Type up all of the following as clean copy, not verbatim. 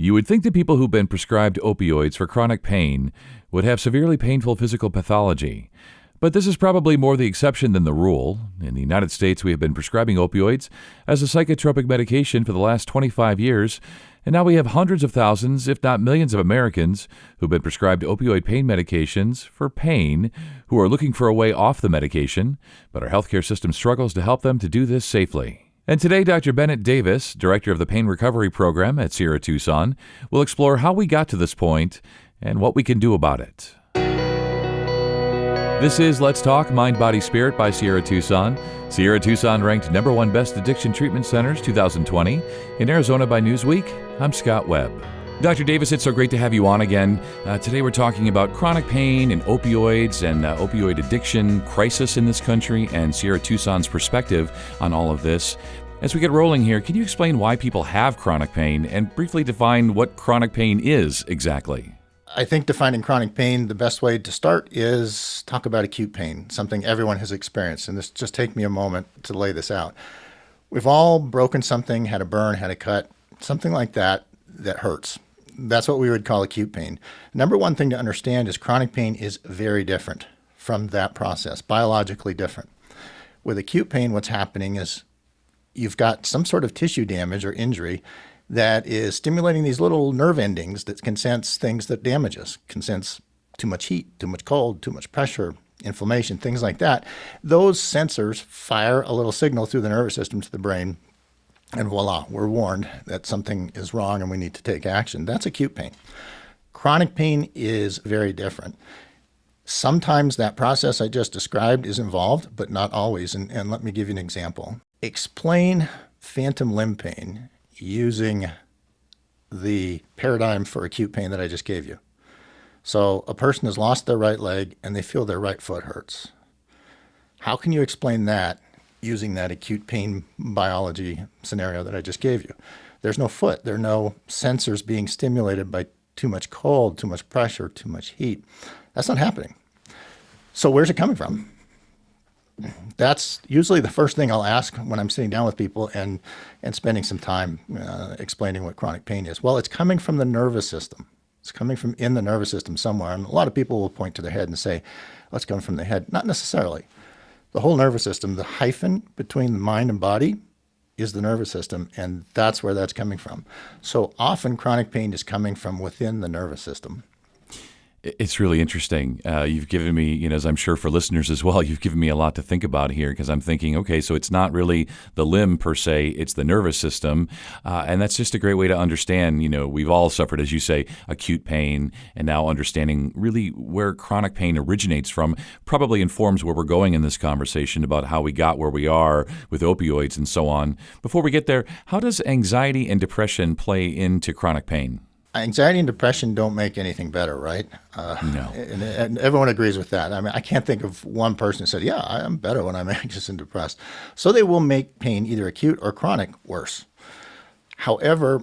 You would think that people who've been prescribed opioids for chronic pain would have severely painful physical pathology. But this is probably more the exception than the rule. In the United States, we have been prescribing opioids as a psychotropic medication for the last 25 years, and now we have hundreds of thousands, if not millions of Americans who've been prescribed opioid pain medications for pain, who are looking for a way off the medication, but our healthcare system struggles to help them to do this safely. And today, Dr. Bennett Davis, director of the Pain Recovery Program at Sierra Tucson, will explore how we got to this point and what we can do about it. This is Let's Talk Mind, Body, Spirit by Sierra Tucson. Sierra Tucson ranked #1 Best Addiction Treatment Centers 2020 in Arizona by Newsweek. I'm Scott Webb. Dr. Davis, it's so great to have you on again. Today we're talking about chronic pain and opioids and opioid addiction crisis in this country and Sierra Tucson's perspective on all of this. As we get rolling here, can you explain why people have chronic pain and briefly define what chronic pain is exactly? I think defining chronic pain, the best way to start is talk about acute pain, something everyone has experienced. And this just take me a moment to lay this out. We've all broken something, had a burn, had a cut, something like that hurts. That's what we would call acute pain. Number one thing to understand is chronic pain is very different from that process, biologically different. With acute pain, what's happening is you've got some sort of tissue damage or injury that is stimulating these little nerve endings that can sense things that damage us, can sense too much heat, too much cold, too much pressure, inflammation, things like that. Those sensors fire a little signal through the nervous system to the brain, and voila, we're warned that something is wrong and we need to take action. That's acute pain. Chronic pain is very different. Sometimes that process I just described is involved, but not always. And let me give you an example. Explain phantom limb pain using the paradigm for acute pain that I just gave you. So a person has lost their right leg and they feel their right foot hurts. How can you explain that using that acute pain biology scenario that I just gave you? There's no foot. There are no sensors being stimulated by too much cold, too much pressure, too much heat. That's not happening. So where's it coming from? That's usually the first thing I'll ask when I'm sitting down with people and spending some time explaining what chronic pain is. Well, it's coming from the nervous system. It's coming from in the nervous system somewhere. And a lot of people will point to their head and say, oh, it's coming from the head. Not necessarily. The whole nervous system, the hyphen between the mind and body is the nervous system, and that's where that's coming from. So often chronic pain is coming from within the nervous system. It's really interesting. You've given me, as I'm sure for listeners as well, you've given me a lot to think about here because I'm thinking, okay, so it's not really the limb per se, it's the nervous system. And that's just a great way to understand, we've all suffered, as you say, acute pain, and now understanding really where chronic pain originates from probably informs where we're going in this conversation about how we got where we are with opioids and so on. Before we get there, how does anxiety and depression play into chronic pain? Anxiety and depression don't make anything better, right? No. And everyone agrees with that. I mean, I can't think of one person who said, yeah, I'm better when I'm anxious and depressed. So they will make pain, either acute or chronic, worse. However,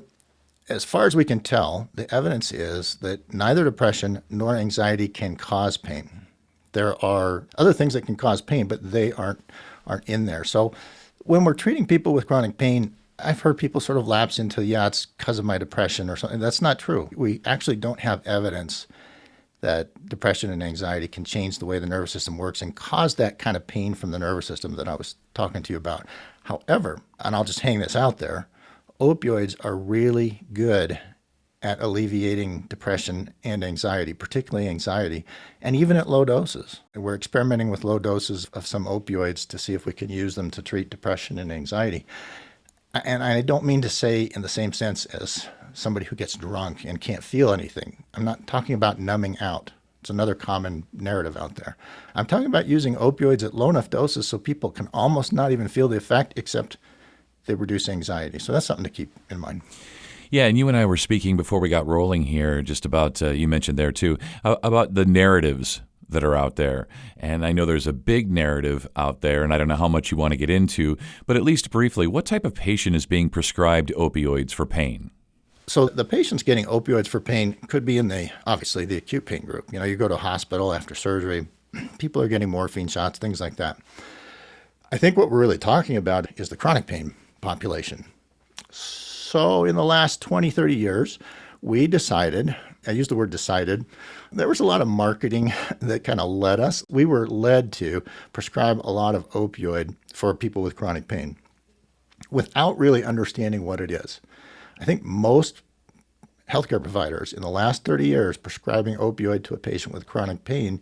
as far as we can tell, the evidence is that neither depression nor anxiety can cause pain. There are other things that can cause pain, but they aren't in there. So when we're treating people with chronic pain, I've heard people sort of lapse into, it's because of my depression or something. That's not true. We actually don't have evidence that depression and anxiety can change the way the nervous system works and cause that kind of pain from the nervous system that I was talking to you about. However, and I'll just hang this out there, opioids are really good at alleviating depression and anxiety, particularly anxiety, and even at low doses. We're experimenting with low doses of some opioids to see if we can use them to treat depression and anxiety. And I don't mean to say in the same sense as somebody who gets drunk and can't feel anything. I'm not talking about numbing out. It's another common narrative out there. I'm talking about using opioids at low enough doses so people can almost not even feel the effect, except they reduce anxiety. So that's something to keep in mind. Yeah, and you and I were speaking before we got rolling here just about, you mentioned there too, about the narratives that are out there. And I know there's a big narrative out there, and I don't know how much you want to get into, but at least briefly, what type of patient is being prescribed opioids for pain? So the patients getting opioids for pain could be in obviously the acute pain group. You go to a hospital after surgery, people are getting morphine shots, things like that. I think what we're really talking about is the chronic pain population. So in the last 20, 30 years, we decided, I use the word decided, there was a lot of marketing that kind of led us. We were led to prescribe a lot of opioid for people with chronic pain without really understanding what it is. I think most healthcare providers in the last 30 years prescribing opioid to a patient with chronic pain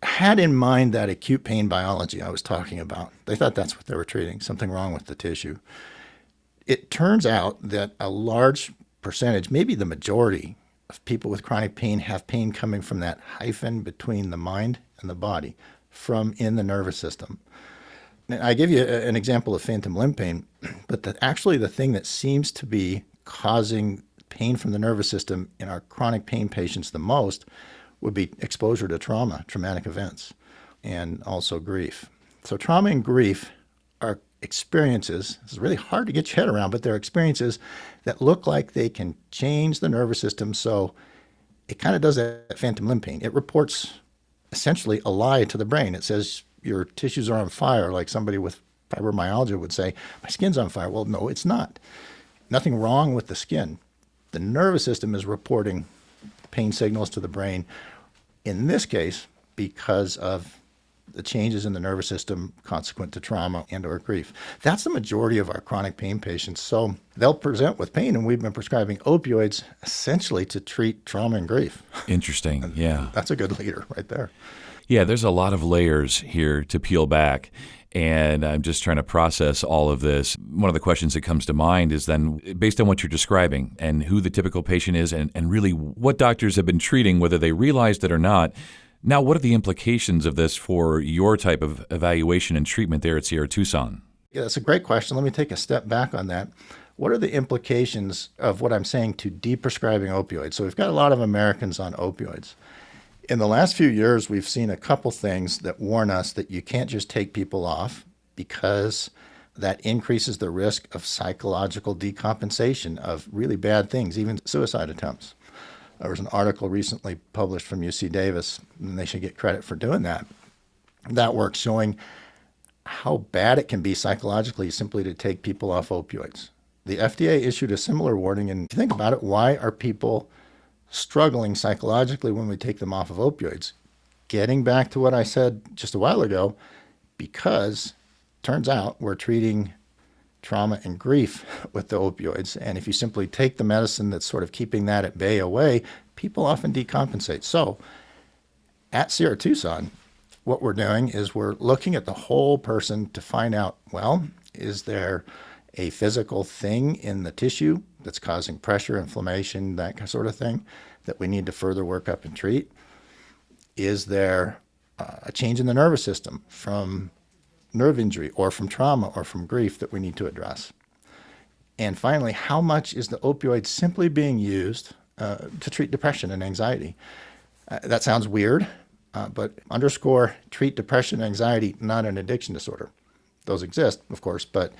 had in mind that acute pain biology I was talking about. They thought that's what they were treating, something wrong with the tissue. It turns out that a large percentage, maybe the majority of people with chronic pain have pain coming from that hyphen between the mind and the body, from in the nervous system. And I give you an example of phantom limb pain, but actually the thing that seems to be causing pain from the nervous system in our chronic pain patients the most would be exposure to trauma, traumatic events, and also grief. So trauma and grief are experiences, it's really hard to get your head around, but they're experiences that look like they can change the nervous system. So it kind of does that phantom limb pain. It reports essentially a lie to the brain. It says your tissues are on fire, like somebody with fibromyalgia would say, my skin's on fire. Well, no, it's not. Nothing wrong with the skin. The nervous system is reporting pain signals to the brain, in this case, because of the changes in the nervous system consequent to trauma and or grief. That's the majority of our chronic pain patients. So they'll present with pain, and we've been prescribing opioids essentially to treat trauma and grief. Interesting, yeah. That's a good leader right there. Yeah, there's a lot of layers here to peel back, and I'm just trying to process all of this. One of the questions that comes to mind is then, based on what you're describing and who the typical patient is and really what doctors have been treating, whether they realized it or not, now what are the implications of this for your type of evaluation and treatment there at Sierra Tucson? Yeah, that's a great question. Let me take a step back on that. What are the implications of what I'm saying to deprescribing opioids? So we've got a lot of Americans on opioids. In the last few years, we've seen a couple things that warn us that you can't just take people off because that increases the risk of psychological decompensation of really bad things, even suicide attempts. There was an article recently published from UC Davis, and they should get credit for doing that. That work showing how bad it can be psychologically simply to take people off opioids. The FDA issued a similar warning, and if you think about it, why are people struggling psychologically when we take them off of opioids? Getting back to what I said just a while ago, because turns out we're treating trauma and grief with the opioids. And if you simply take the medicine that's sort of keeping that at bay away, people often decompensate. So at Sierra Tucson, what we're doing is we're looking at the whole person to find out, well, is there a physical thing in the tissue that's causing pressure, inflammation, that sort of thing that we need to further work up and treat? Is there a change in the nervous system from nerve injury or from trauma or from grief that we need to address? And finally, how much is the opioid simply being used to treat depression and anxiety? That sounds weird, but underscore, treat depression and anxiety, not an addiction disorder. Those exist, of course, but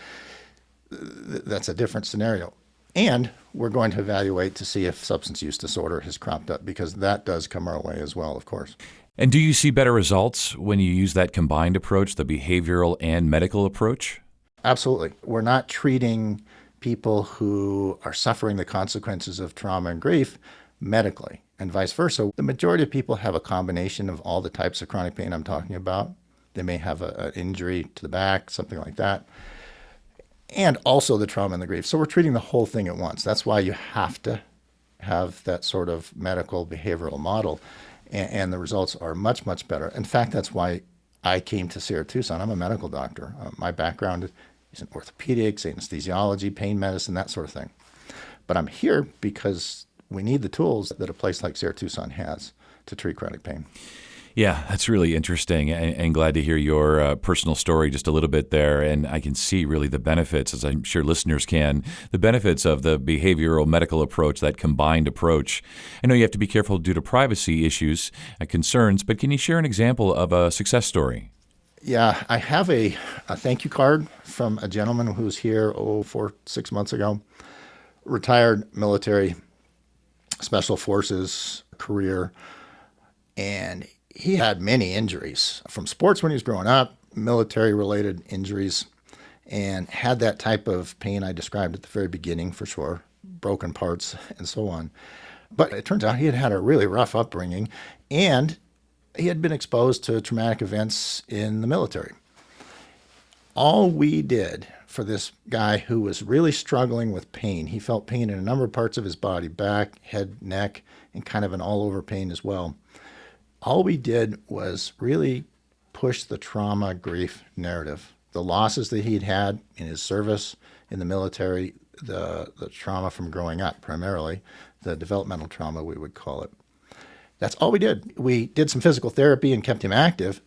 that's a different scenario. And we're going to evaluate to see if substance use disorder has cropped up, because that does come our way as well, of course. And do you see better results when you use that combined approach, the behavioral and medical approach? Absolutely. We're not treating people who are suffering the consequences of trauma and grief medically, and vice versa. The majority of people have a combination of all the types of chronic pain I'm talking about. They may have an injury to the back, something like that, and also the trauma and the grief. So we're treating the whole thing at once. That's why you have to have that sort of medical behavioral model, and the results are much, much better. In fact, that's why I came to Sierra Tucson. I'm a medical doctor. My background is in orthopedics, anesthesiology, pain medicine, that sort of thing. But I'm here because we need the tools that a place like Sierra Tucson has to treat chronic pain. Yeah, that's really interesting, and glad to hear your personal story just a little bit there. And I can see really the benefits, as I'm sure listeners can, the benefits of the behavioral medical approach, that combined approach. I know you have to be careful due to privacy issues and concerns, but can you share an example of a success story? Yeah, I have a thank you card from a gentleman who was here 6 months ago, retired military, special forces career, and he had many injuries from sports when he was growing up, military-related injuries, and had that type of pain I described at the very beginning, for sure, broken parts and so on. But it turns out he had had a really rough upbringing, and he had been exposed to traumatic events in the military. All we did for this guy who was really struggling with pain, he felt pain in a number of parts of his body, back, head, neck, and kind of an all-over pain as well. All we did was really push the trauma grief narrative. The losses that he'd had in his service in the military, the trauma from growing up primarily, the developmental trauma we would call it. That's all we did. We did some physical therapy and kept him active.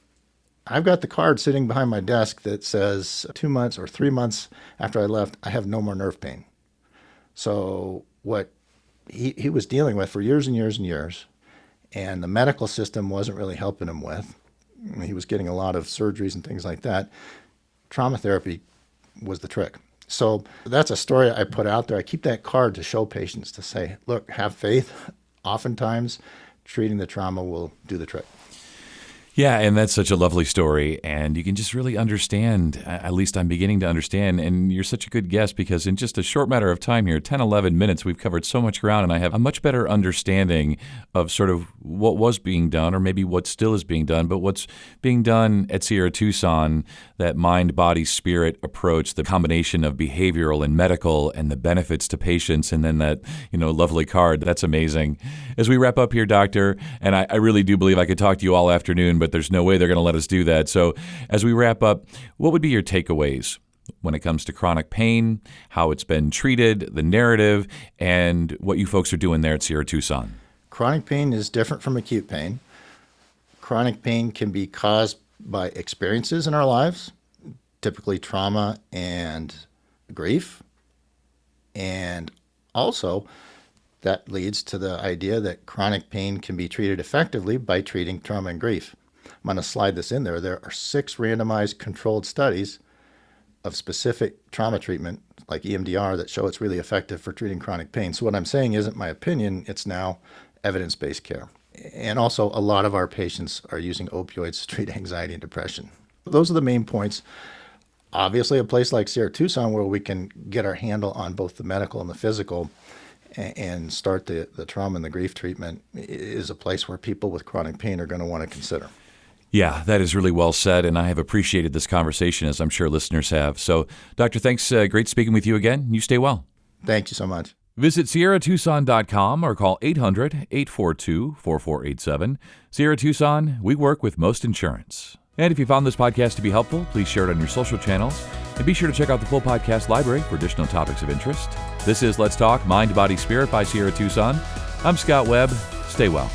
I've got the card sitting behind my desk that says 2 months or 3 months after I left, I have no more nerve pain. So what he was dealing with for years and years and years, and the medical system wasn't really helping him with. He was getting a lot of surgeries and things like that. Trauma therapy was the trick. So that's a story I put out there. I keep that card to show patients to say, look, have faith. Oftentimes, treating the trauma will do the trick. Yeah, and that's such a lovely story, and you can just really understand, at least I'm beginning to understand, and you're such a good guest because in just a short matter of time here, 10, 11 minutes, we've covered so much ground, and I have a much better understanding of sort of what was being done, or maybe what still is being done, but what's being done at Sierra Tucson, that mind, body, spirit approach, the combination of behavioral and medical and the benefits to patients, and then that, lovely card. That's amazing. As we wrap up here, Doctor, and I really do believe I could talk to you all afternoon, but there's no way they're going to let us do that. So as we wrap up, what would be your takeaways when it comes to chronic pain, how it's been treated, the narrative, and what you folks are doing there at Sierra Tucson? Chronic pain is different from acute pain. Chronic pain can be caused by experiences in our lives, typically trauma and grief. And also, that leads to the idea that chronic pain can be treated effectively by treating trauma and grief. I'm going to slide this in there. There are 6 randomized controlled studies of specific trauma treatment, like EMDR, that show it's really effective for treating chronic pain. So what I'm saying isn't my opinion. It's now evidence-based care. And also, a lot of our patients are using opioids to treat anxiety and depression. Those are the main points. Obviously, a place like Sierra Tucson where we can get our handle on both the medical and the physical and start the trauma and the grief treatment is a place where people with chronic pain are going to want to consider. Yeah, that is really well said, and I have appreciated this conversation, as I'm sure listeners have. So, Doctor, thanks. Great speaking with you again. You stay well. Thank you so much. Visit SierraTucson.com or call 800-842-4487. Sierra Tucson, we work with most insurance. And if you found this podcast to be helpful, please share it on your social channels. And be sure to check out the full podcast library for additional topics of interest. This is Let's Talk Mind, Body, Spirit by Sierra Tucson. I'm Scott Webb. Stay well.